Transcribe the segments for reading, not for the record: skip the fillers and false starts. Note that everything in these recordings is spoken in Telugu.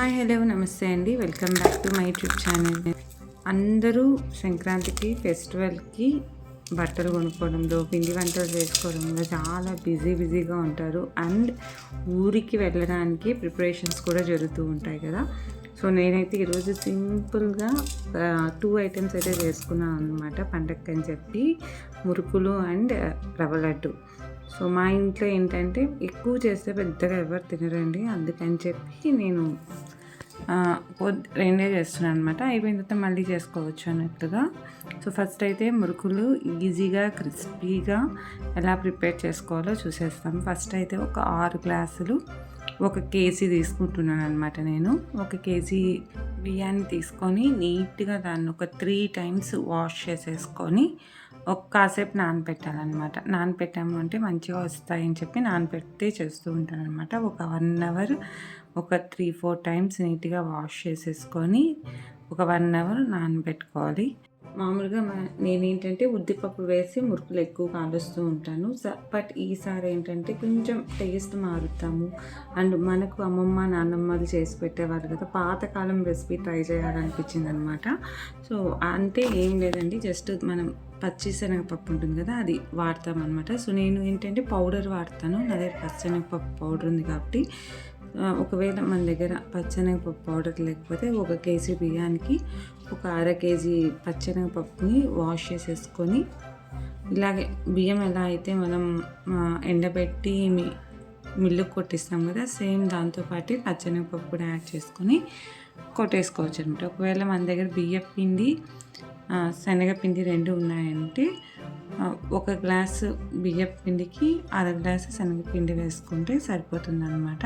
హాయ్ హలో నమస్తే అండి. Welcome back to my YouTube channel. అందరూ సంక్రాంతికి ఫెస్టివల్కి బట్టలు కొనుక్కోవడంలో, పిండి వంటలు చేసుకోవడంలో చాలా బిజీగా ఉంటారు. అండ్ ఊరికి వెళ్ళడానికి ప్రిపరేషన్స్ కూడా జరుగుతూ ఉంటాయి కదా. సో నేనైతే ఈరోజు సింపుల్గా 2 ఐటమ్స్ అయితే చేసుకున్నాను అనమాట పండగకి అని చెప్పి, మురుకులు అండ్ రవ్వ లడ్డు. సో మా ఇంట్లో ఏంటంటే ఎక్కువ చేస్తే పెద్దగా ఎవరు తినరండి, అందుకని చెప్పి నేను రెండే చేస్తున్నాను అనమాట. అయిపోయిన తర్వాత మళ్ళీ చేసుకోవచ్చు అన్నట్టుగా. సో ఫస్ట్ అయితే మురుకులు ఈజీగా క్రిస్పీగా ఎలా ప్రిపేర్ చేసుకోవాలో చూసేస్తాం. ఫస్ట్ అయితే ఒక 6 గ్లాసులు 1 కేజీ తీసుకుంటున్నాను అనమాట. నేను 1 కేజీ బియ్యాన్ని తీసుకొని నీట్గా దాన్ని ఒక 3 టైమ్స్ వాష్ చేసేసుకొని కాసేపు నానబెట్టాలన్నమాట. నానబెట్టాము అంటే మంచిగా వస్తాయని చెప్పి నానబెట్టి చేస్తూ ఉంటాను అనమాట. ఒక 1 అవర్ ఒక 3-4 టైమ్స్ నీట్గా వాష్ చేసేసుకొని ఒక 1 అవర్ నానబెట్టుకోవాలి. మామూలుగా నేనేంటంటే ఉద్దిపప్పు వేసి మురుకులు ఎక్కువ కాలుస్తూ ఉంటాను. బట్ ఈసారి ఏంటంటే కొంచెం టేస్ట్ మారుతాము. అండ్ మనకు అమ్మమ్మ నాన్నమ్మలు చేసి పెట్టేవారు కదా, పాతకాలం రెసిపీ ట్రై చేయాలనిపించింది అనమాట. సో అంటే ఏం లేదండి, జస్ట్ మనం పచ్చిశనగపప్పు ఉంటుంది కదా, అది వాడతామన్నమాట. సో నేను ఏంటంటే పౌడర్ వాడతాను. నా దగ్గర పచ్చిశనగపప్పు పౌడర్ ఉంది కాబట్టి, ఒకవేళ మన దగ్గర పచ్చెనగపప్పు పౌడర్ లేకపోతే 1 కేజీ బియ్యానికి ఒక 1/2 కేజీ పచ్చెనగపప్పుని వాష్ చేసేసుకొని, ఇలాగే బియ్యం ఎలా అయితే మనం ఎండబెట్టి మిల్లుకు కొట్టిస్తాం కదా, సేమ్ దాంతోపాటు పచ్చెనగపప్పు కూడా యాడ్ చేసుకొని కొట్టేసుకోవచ్చు అనమాట. ఒకవేళ మన దగ్గర బియ్యం పిండి శనగపిండి 2 ఉన్నాయంటే 1 గ్లాసు బియ్యం పిండికి 1/2 గ్లాసు శనగపిండి వేసుకుంటే సరిపోతుంది అనమాట.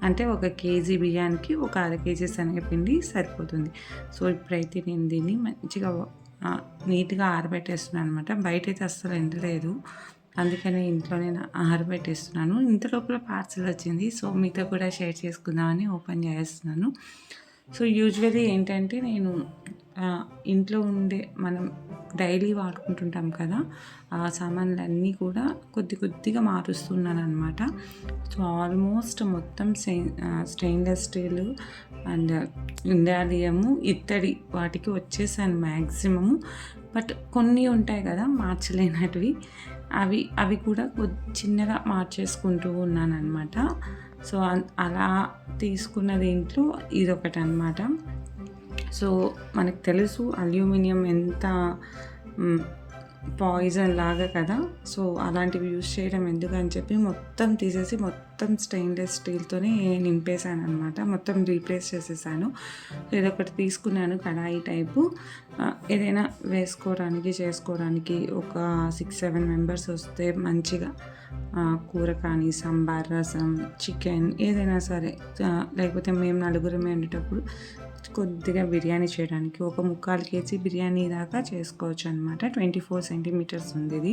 అంటే 1 కేజీ బియ్యానికి ఒక 1/2 కేజీ శనగపిండి సరిపోతుంది. సో ఇప్పుడైతే నేను దీన్ని మంచిగా నీట్గా ఆరబెట్టేస్తున్నాను అనమాట. బయట అయితే అస్సలు ఎండలేదు, అందుకని ఇంట్లో నేను ఆరబెట్టేస్తున్నాను. ఇంత లోపల పార్సల్ వచ్చింది, సో మీతో కూడా షేర్ చేసుకుందామని ఓపెన్ చేస్తున్నాను. సో యూజువల్లీ ఏంటంటే నేను ఇంట్లో ఉండే మనం డైలీ వాడుకుంటుంటాం కదా, ఆ సామాన్లన్నీ కూడా కొద్దిగా మారుస్తున్నాను అనమాట. సో ఆల్మోస్ట్ మొత్తం స్టెయిన్లెస్ స్టీల్ అండ్ ఇండాలియము ఇత్తడి వాటికి వచ్చేసాను మ్యాక్సిమము. బట్ కొన్ని ఉంటాయి కదా మార్చలేనటివి, అవి కూడా చిన్నగా మార్చేసుకుంటూ ఉన్నాను అనమాట. సో అలా తీసుకున్న దీంట్లో ఇదొకటి అనమాట. సో మనకు తెలుసు అల్యూమినియం ఎంత పాయిజన్ లాగా కదా, సో అలాంటివి యూజ్ చేయడం ఎందుకని చెప్పి మొత్తం తీసేసి మొత్తం స్టెయిన్లెస్ స్టీల్తోనే నింపేశాను అనమాట. మొత్తం రీప్లేస్ చేసేసాను. ఇదొకటి తీసుకున్నాను, కడాయి టైపు. ఏదైనా చేసుకోవడానికి ఒక 6-7 మెంబర్స్ వస్తే మంచిగా కూర కానీ, సాంబార్, రసం, చికెన్ ఏదైనా సరే, లేకపోతే మేము నలుగురమే ఉండేటప్పుడు కొద్దిగా బిర్యానీ చేయడానికి ఒక 3/4 కేజీ బిర్యానీ దాకా చేసుకోవచ్చు అనమాట. 24 సెంటీమీటర్స్ ఉంది ఇది.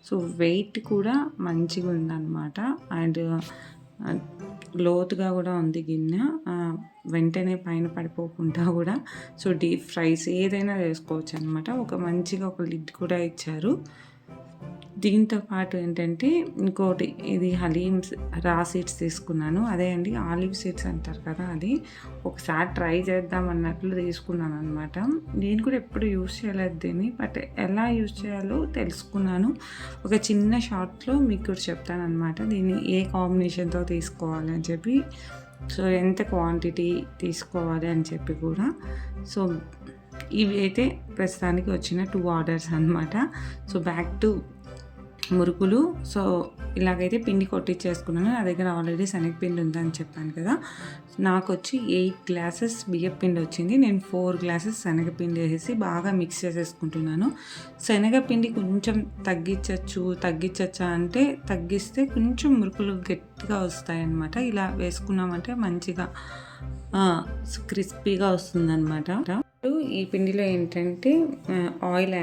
సో వెయిట్ కూడా మంచిగా ఉందన్నమాట. అండ్ లోతుగా కూడా ఉంది గిన్నె, వెంటనే పైన పడిపోకుండా కూడా. సో డీప్ ఫ్రైస్ ఏదైనా చేసుకోవచ్చు అనమాట. మంచిగా ఒక లిడ్ కూడా ఇచ్చారు. దీంతో పాటు ఏంటంటే ఇంకోటి, ఇది హలీమ్ రా సీడ్స్ తీసుకున్నాను. అదే అండి ఆలివ్ సీడ్స్ అంటారు కదా, అది ఒకసారి ట్రై చేద్దాం అన్నట్లు తీసుకున్నాను అనమాట. నేను కూడా ఎప్పుడు యూజ్ చేయలేదు దీన్ని, బట్ ఎలా యూజ్ చేయాలో తెలుసుకున్నాను. ఒక చిన్న షార్ట్లో మీకు కూడా చెప్తాను అనమాట, దీన్ని ఏ కాంబినేషన్తో తీసుకోవాలి అని చెప్పి, సో ఎంత క్వాంటిటీ తీసుకోవాలి అని చెప్పి కూడా. సో ఇవి అయితే ప్రస్తుతానికి వచ్చిన 2 ఆర్డర్స్ అనమాట. సో బ్యాక్ టు మురుకులు. సో ఇలాగైతే పిండి కొట్టించేసుకున్నాను. నా దగ్గర ఆల్రెడీ శనగపిండి ఉందని చెప్పాను కదా. నాకు వచ్చి 8 గ్లాసెస్ బియ్యం పిండి వచ్చింది. నేను 4 గ్లాసెస్ శనగపిండి వేసి బాగా మిక్స్ చేసేసుకుంటున్నాను. శనగపిండి కొంచెం తగ్గించచ్చా అంటే తగ్గిస్తే కొంచెం మురుకులు గట్టిగా వస్తాయన్నమాట. ఇలా వేసుకున్నామంటే మంచిగా క్రిస్పీగా వస్తుందన్నమాట. ఈ పిండిలో ఏంటంటే ఆయిల్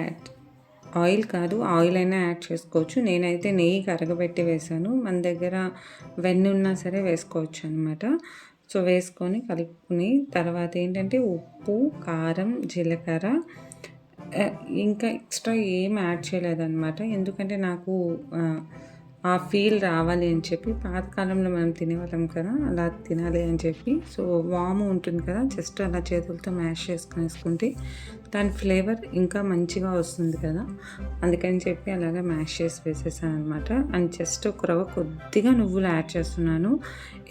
అయినా యాడ్ చేసుకోవచ్చు. నేనైతే నెయ్యి కరగబెట్టి వేసాను. మన దగ్గర వెన్న ఉన్నా సరే వేసుకోవచ్చు అనమాట. సో వేసుకొని కలుపుకుని తర్వాత ఏంటంటే ఉప్పు, కారం, జీలకర్ర, ఇంకా ఎక్స్ట్రా ఏం యాడ్ చేయలేదన్నమాట. ఎందుకంటే నాకు ఆ ఫీల్ రావాలి అని చెప్పి పాతకాలంలో మనం తినేవాళ్ళం కదా, అలా తినాలి అని చెప్పి సో వాము ఉంటుంది కదా, జస్ట్ అలా చేతులతో మ్యాష్ చేసుకొని వేసుకుంటే దాని ఫ్లేవర్ ఇంకా మంచిగా వస్తుంది కదా, అందుకని చెప్పి అలాగే మ్యాష్ చేసి వేసేసాను అనమాట. అండ్ జస్ట్ ఒక రవ్వ కొద్దిగా నువ్వులు యాడ్ చేస్తున్నాను,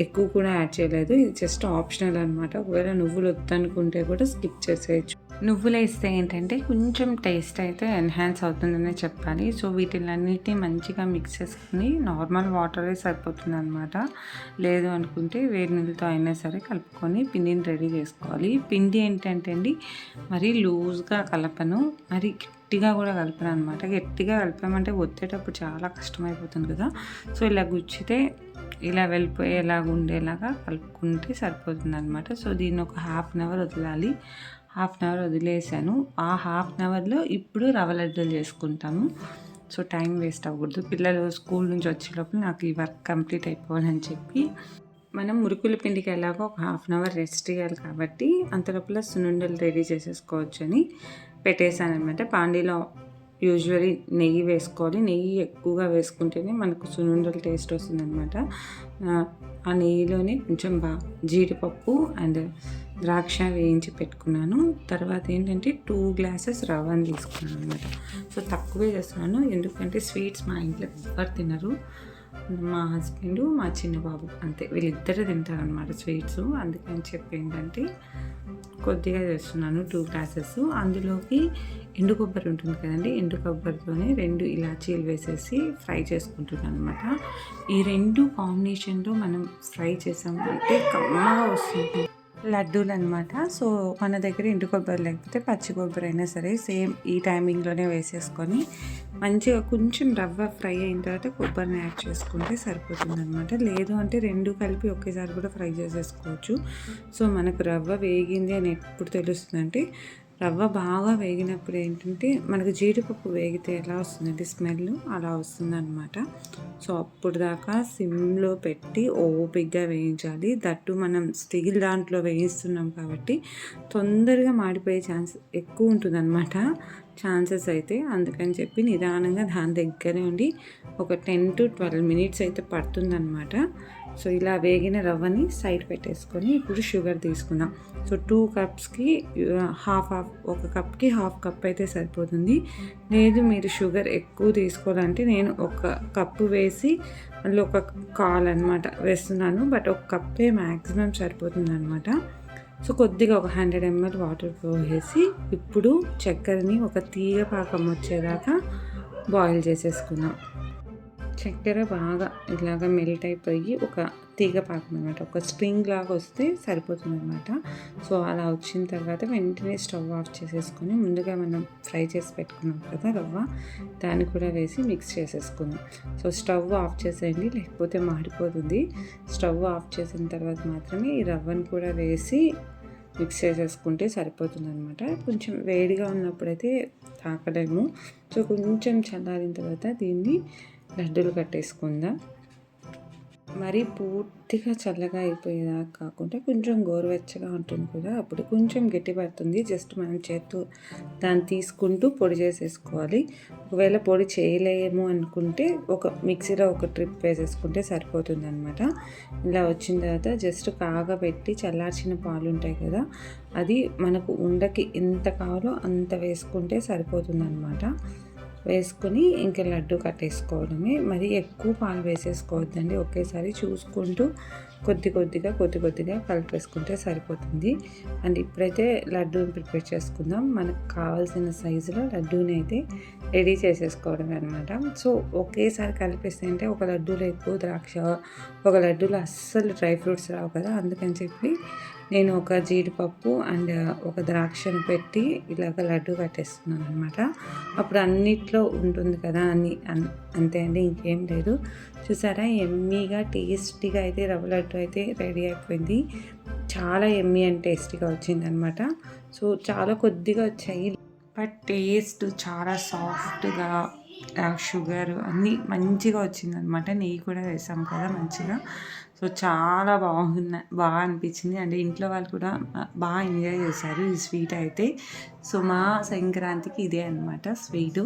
ఎక్కువ కూడా యాడ్ చేయలేదు. ఇది జస్ట్ ఆప్షనల్ అనమాట. ఒకవేళ నువ్వులు వద్దనుకుంటే కూడా స్కిప్ చేసేయచ్చు. నువ్వులు వేస్తే ఏంటంటే కొంచెం టేస్ట్ అయితే ఎన్హాన్స్ అవుతుందనే చెప్పాలి. సో వీటిలన్నిటిని మంచిగా మిక్స్ చేసుకుని నార్మల్ వాటరే సరిపోతుంది అనమాట. లేదు అనుకుంటే వేడి నీళ్ళతో అయినా సరే కలుపుకొని పిండిని రెడీ చేసుకోవాలి. పిండి ఏంటంటే అండి మరీ లూజ్గా కలపను, మరి గట్టిగా కూడా కలపను అనమాట. గట్టిగా కలిపామంటే ఒత్తేటప్పుడు చాలా కష్టమైపోతుంది కదా, సో ఇలా గుచ్చితే ఇలా వెళ్ళిపోయేలాగా ఉండేలాగా కలుపుకుంటే సరిపోతుంది అనమాట. సో దీన్ని ఒక హాఫ్ అన్ అవర్ వదలాలి. హాఫ్ అన్ అవర్ వదిలేసాను. ఆ హాఫ్ అన్ అవర్లో ఇప్పుడు రవ్వ లడ్డూలు చేసుకుంటాము. సో టైం వేస్ట్ అవ్వకూడదు. పిల్లలు స్కూల్ నుంచి వచ్చేటప్పుడు నాకు ఈ వర్క్ కంప్లీట్ అయిపోవాలని చెప్పి మనం మురుకుల పిండికి ఎలాగో ఒక హాఫ్ అన్ అవర్ రెస్ట్ చేయాలి కాబట్టి అంతలోపల సున్నుండలు రెడీ చేసేసుకోవచ్చు అని పెట్టేశాను అనమాట. పాండీలో యూజువలీ నెయ్యి వేసుకోవాలి. నెయ్యి ఎక్కువగా వేసుకుంటేనే మనకు సున్నుండలు టేస్ట్ వస్తుంది అనమాట. ఆ నెయ్యిలోనే కొంచెం జీడిపప్పు అండ్ ద్రాక్ష వేయించి పెట్టుకున్నాను. తర్వాత ఏంటంటే 2 గ్లాసెస్ రవ్వని తీసుకున్నాను అనమాట. సో తక్కువే చేస్తున్నాను, ఎందుకంటే స్వీట్స్ మా ఇంట్లో ఎవ్వరు తినరు. మా హస్బెండ్, మా చిన్న బాబు అంతే, వీళ్ళిద్దరు తింటారు అనమాట స్వీట్స్. అందుకని చెప్పి ఏంటంటే కొద్దిగా చేస్తున్నాను, 2 గ్లాసెస్. అందులోకి ఎండు కొబ్బరి ఉంటుంది కదండి, ఎండు కొబ్బరితోనే 2 ఇలాచీలు వేసేసి ఫ్రై చేసుకుంటున్నాను అనమాట. ఈ 2 కాంబినేషన్లో మనం ఫ్రై చేసామంటే కమ్మగా వస్తుంది లడ్డూలు అనమాట. సో మన దగ్గర ఎండు కొబ్బరి లేకపోతే పచ్చి కొబ్బరి అయినా సరే సేమ్ ఈ టైమింగ్లోనే వేసేసుకొని మంచిగా కొంచెం రవ్వ ఫ్రై అయిన తర్వాత కొబ్బరిని యాడ్ చేసుకుంటే సరిపోతుంది అనమాట. లేదు అంటే 2 కలిపి ఒకేసారి కూడా ఫ్రై చేసేసుకోవచ్చు. సో మనకు రవ్వ వేగింది అని ఎప్పుడు తెలుస్తుందంటే రవ్వ బాగా వేగినప్పుడు ఏంటంటే మనకు జీడిపప్పు వేగితే ఎలా వస్తుందంటే స్మెల్ అలా వస్తుందన్నమాట. సో అప్పుడు దాకా సిమ్లో పెట్టి ఓపిక్గా వేయించాలి. దట్టు మనం స్టీల్ దాంట్లో వేయిస్తున్నాం కాబట్టి తొందరగా మాడిపోయే ఛాన్స్ ఎక్కువ ఉంటుందన్నమాట, ఛాన్సెస్ అయితే. అందుకని చెప్పి నిదానంగా దాని దగ్గరే ఉండి ఒక 10 to 12 మినిట్స్ అయితే పడుతుందన్నమాట. సో ఇలా వేగిన రవ్వని సైడ్ పెట్టేసుకొని ఇప్పుడు షుగర్ తీసుకుందాం. సో 2 కప్స్కి ఒక కప్కి హాఫ్ కప్ అయితే సరిపోతుంది. లేదు మీరు షుగర్ ఎక్కువ తీసుకోవాలంటే నేను ఒక కప్పు వేసి అందులో ఒక కాల్ అనమాట వేస్తున్నాను, బట్ ఒక కప్పే మ్యాక్సిమం సరిపోతుంది అనమాట. సో కొద్దిగా ఒక 100 ml వాటర్ పోసేసి ఇప్పుడు చక్కెరని ఒక తీగ పాకం వచ్చేదాకా బాయిల్ చేసేసుకుందాం. చక్కెర బాగా ఇలాగ మెల్ట్ అయిపోయి ఒక తీగ పాకం అనమాట, ఒక స్ట్రింగ్ లాగా వస్తే సరిపోతుంది అనమాట. సో అలా వచ్చిన తర్వాత వెంటనే స్టవ్ ఆఫ్ చేసేసుకొని ముందుగా మనం ఫ్రై చేసి పెట్టుకున్నాం కదా రవ్వ, దాన్ని కూడా వేసి మిక్స్ చేసేసుకుందాం. సో స్టవ్ ఆఫ్ చేసేయండి, లేకపోతే మాడిపోతుంది. స్టవ్ ఆఫ్ చేసిన తర్వాత మాత్రమే ఈ రవ్వను కూడా వేసి మిక్స్ చేసేసుకుంటే సరిపోతుంది అనమాట. కొంచెం వేడిగా ఉన్నప్పుడైతే తాకలేము. సో కొంచెం చల్లారిన తర్వాత దీన్ని లడ్డూలు కట్టేసుకుందాం. మరీ పూర్తిగా చల్లగా అయిపోయేదాకా కాకుండా కొంచెం గోరువెచ్చగా ఉంటుంది కదా, అప్పుడు కొంచెం గట్టి పడుతుంది. జస్ట్ మనం చేత్తో దాన్ని తీసుకుంటూ పొడి చేసేసుకోవాలి. ఒకవేళ పొడి చేయలేము అనుకుంటే ఒక మిక్సీలో ఒక ట్రిప్ వేసేసుకుంటే సరిపోతుంది అనమాట. ఇలా వచ్చిన తర్వాత జస్ట్ కాగబెట్టి చల్లార్చిన పాలు ఉంటాయి కదా, అది మనకు ఉండకి ఎంత కావాలో అంత వేసుకుంటే సరిపోతుంది అనమాట. వేసుకొని ఇంకా లడ్డు కట్టేసుకోవడమే. మరి ఎక్కువ పాలు వేసేసుకోవద్దండి, ఒకేసారి చూసుకుంటూ కొద్ది కొద్దిగా కలిపేసుకుంటే సరిపోతుంది. అండ్ ఇప్పుడైతే లడ్డూని ప్రిపేర్ చేసుకుందాం. మనకు కావాల్సిన సైజులో లడ్డూని అయితే రెడీ చేసేసుకోవడమే అనమాట. సో ఒకేసారి కలిపేస్తే అంటే ఒక లడ్డూలో ఎక్కువ ద్రాక్ష, ఒక లడ్డూలో అస్సలు డ్రై ఫ్రూట్స్ రావు కదా, అందుకని చెప్పి నేను ఒక జీడిపప్పు అండ్ ఒక ద్రాక్షను పెట్టి ఇలాగ లడ్డు కట్టేస్తున్నాను అనమాట. అప్పుడు అన్నిట్లో ఉంటుంది కదా అంతే అండి, ఇంకేం లేదు. చూసారా ఎమ్మీగా టేస్టీగా అయితే రవ్వ లడ్డు అయితే రెడీ అయిపోయింది. చాలా ఎమ్మీ అండ్ టేస్టీగా వచ్చింది అనమాట. సో చాలా కొద్దిగా వచ్చాయి, బట్ టేస్ట్ చాలా సాఫ్ట్గా, షుగర్ అన్నీ మంచిగా వచ్చిందనమాట. నెయ్యి కూడా వేసాం కదా మంచిగా. సో చాలా బాగా అనిపించింది. అండ్ ఇంట్లో వాళ్ళు కూడా బాగా ఎంజాయ్ చేశారు ఈ స్వీట్ అయితే. సో మా సంక్రాంతికి ఇదే అనమాట స్వీటు.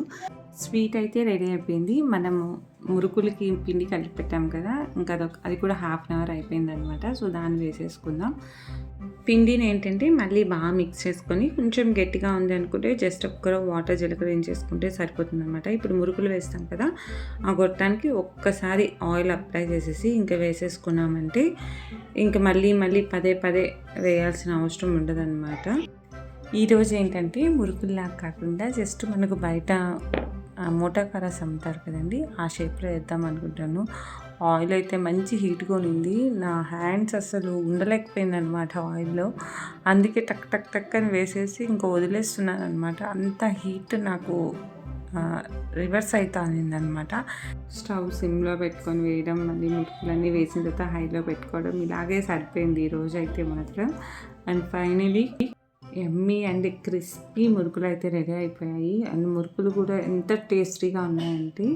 స్వీట్ అయితే రెడీ అయిపోయింది. మనము మురుకులకి పిండి కలిపి పెట్టాం కదా, ఇంకా అది కూడా హాఫ్ అన్ అవర్ అయిపోయిందనమాట. సో దాన్ని వేసేసుకుందాం. పిండిని ఏంటంటే మళ్ళీ బాగా మిక్స్ చేసుకొని, కొంచెం గట్టిగా ఉంది అనుకుంటే జస్ట్ ఒక్కరో వాటర్ చేసుకుంటే సరిపోతుందనమాట. ఇప్పుడు మురుకులు వేస్తాం కదా, ఆ గొట్టానికి ఒక్కసారి ఆయిల్ అప్లై చేసేసి ఇంకా వేసేసుకున్నామంటే ఇంకా మళ్ళీ పదే వేయాల్సిన అవసరం ఉండదన్నమాట. ఈరోజు ఏంటంటే మురుకుల్లా కాకుండా జస్ట్ మనకు బయట మోటాకారాస్ అమ్ముతారు కదండి, ఆ షేప్లో వేద్దాం అనుకుంటాను. ఆయిల్ అయితే మంచి హీట్గా ఉంది. నా హ్యాండ్స్ అసలు ఉండలేకపోయింది అనమాట ఆయిల్లో. అందుకే టక్ అని వేసేసి ఇంకా వదిలేస్తున్నాను అనమాట. అంత హీట్ నాకు రివర్స్ అవుతా అనిందనమాట. స్టవ్ సిమ్లో పెట్టుకొని వేయడం, మళ్ళీ మురుకులన్నీ వేసిన తర్వాత హైలో పెట్టుకోవడం, ఇలాగే సరిపోయింది ఈరోజు అయితే మాత్రం. And finally yummy and crispy మురుకులు అయితే రెడీ అయిపోయాయి. అండ్ మురుకులు కూడా ఎంత టేస్టీగా ఉన్నాయంటే,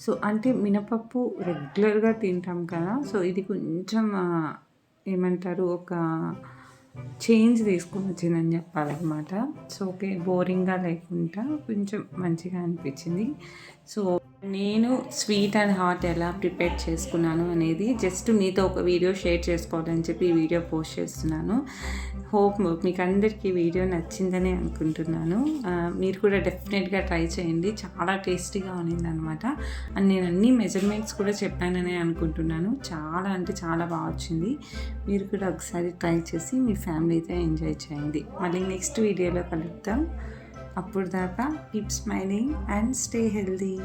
సో అంటే మినపప్పు రెగ్యులర్గా తింటాం కదా, సో ఇది కొంచెం ఏమంటారు ఒక చేంజ్ తీసుకొని వచ్చిందని చెప్పాలన్నమాట. సో ఓకే, బోరింగ్గా లేకుండా కొంచెం మంచిగా అనిపించింది. సో నేను స్వీట్ అండ్ హాట్ ఎలా ప్రిపేర్ చేసుకున్నాను అనేది జస్ట్ మీతో ఒక వీడియో షేర్ చేసుకోవాలని చెప్పి ఈ వీడియో పోస్ట్ చేస్తున్నాను. హోప్ మీకు అందరికీ వీడియో నచ్చిందనే అనుకుంటున్నాను. మీరు కూడా డెఫినెట్గా ట్రై చేయండి, చాలా టేస్టీగా ఉన్నిందనమాట. అండ్ నేను అన్ని మెజర్మెంట్స్ కూడా చెప్పాననే అనుకుంటున్నాను. చాలా అంటే చాలా బాగా వచ్చింది. మీరు కూడా ఒకసారి ట్రై చేసి మీ ఫ్యామిలీతో ఎంజాయ్ చేయండి. మళ్ళీ నెక్స్ట్ వీడియోలో కలుద్దాం. అప్పుడు దాకా keep smiling and stay healthy.